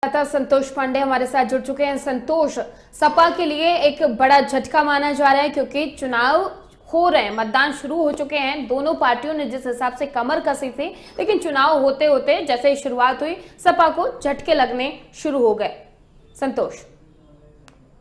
संतोष पांडे हमारे साथ जुड़ चुके हैं। संतोष, सपा के लिए एक बड़ा झटका माना जा रहा है क्योंकि चुनाव हो रहे हैं, मतदान शुरू हो चुके हैं। दोनों पार्टियों ने जिस हिसाब से कमर कसी थी, लेकिन चुनाव होते होते जैसे ही शुरुआत हुई, सपा को झटके लगने शुरू हो गए। संतोष,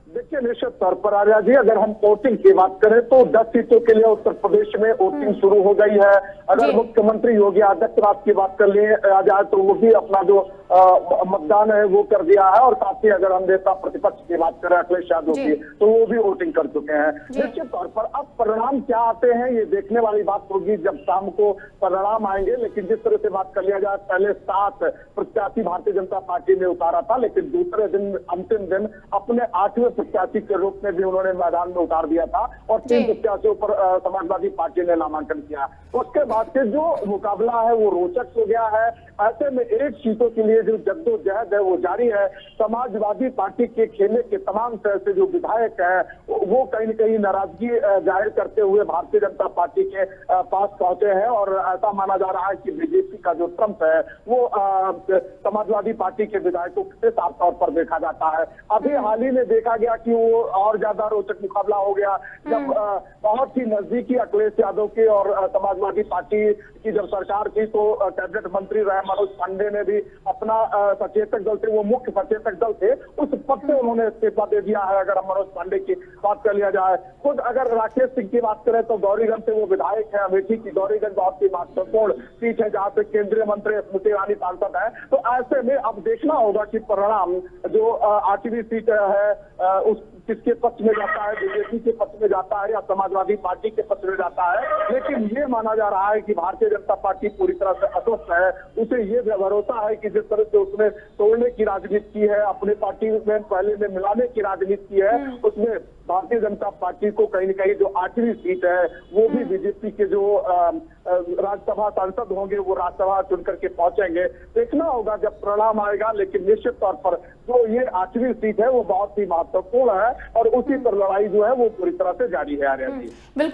देखिए, निश्चित तौर पर आर्या जी, अगर हम वोटिंग की बात करें तो 10 सीटों के लिए उत्तर प्रदेश में वोटिंग शुरू हो गई है। अगर मुख्यमंत्री योगी आदित्यनाथ की बात कर लिए जाए तो वो भी अपना जो मतदान है वो कर दिया है, और साथ ही अगर हम नेता प्रतिपक्ष की बात करें अखिलेश यादव की, तो वो भी वोटिंग कर चुके हैं। निश्चित तौर पर अब परिणाम क्या आते हैं ये देखने वाली बात होगी जब शाम को परिणाम आएंगे। लेकिन जिस तरह से बात कर लिया जाए, पहले 7 प्रत्याशी भारतीय जनता पार्टी ने उतारा था, लेकिन दूसरे दिन अंतिम दिन अपने 8वें प्रत्याशी के रूप में भी उन्होंने मैदान में उतार दिया था, और 3 प्रत्याशियों पर समाजवादी पार्टी ने नामांकन किया। उसके बाद से जो मुकाबला है वो रोचक हो गया है। ऐसे में 1 सीटों के लिए जो जद्दोजहद है वो जारी है। समाजवादी पार्टी के खेमे के तमाम तरह से जो विधायक है वो कहीं न कहीं नाराजगी जाहिर करते हुए भारतीय जनता पार्टी के पास पहुंचे हैं, और ऐसा माना जा रहा है कि बीजेपी का जो ट्रंप है वो समाजवादी पार्टी के विधायकों से साफ तौर पर देखा जाता है। अभी हाल ही में देखा गया कि वो और ज्यादा रोचक मुकाबला हो गया जब बहुत ही नजदीकी अखिलेश यादव की और समाजवादी पार्टी की जब सरकार थी, तो कैबिनेट मंत्री रहे मनोज पांडे ने भी अपना सचेतक दल से, वो मुख्य सचेतक दल थे, उस पद से उन्होंने इस्तीफा दे दिया है। अगर हम मनोज पांडे की बात कर लिया जाए, खुद अगर राकेश सिंह की बात करें तो गौरीगंज से वो विधायक है। अमेठी की गौरीगंज बहुत ही महत्वपूर्ण सीट है जहां से केंद्रीय मंत्री स्मृति ईरानी सांसद है। तो ऐसे में अब देखना होगा कि परिणाम जो 8वीं सीट है उस किसके पक्ष में जाता है, बीजेपी के पक्ष में जाता है या समाजवादी पार्टी के पक्ष में जाता है। लेकिन ये माना जा रहा है कि भारतीय जनता पार्टी पूरी तरह से अस्वस्थ है। उसे ये भरोसा है कि जिस तरह से उसने तोड़ने की राजनीति की है, अपनी पार्टी में पहले में मिलाने की राजनीति की है, उसमें भारतीय जनता पार्टी को कहीं न कहीं जो 8वीं सीट है वो भी बीजेपी के जो राज्यसभा सांसद होंगे वो राज्यसभा चुन करके पहुंचेंगे। देखना होगा जब परिणाम आएगा। लेकिन निश्चित तौर पर जो ये 8वीं सीट है वो बहुत ही महत्वपूर्ण है, और उसी पर लड़ाई जो है वो पूरी तरह से जारी है। आर्या जी, बिल्कुल।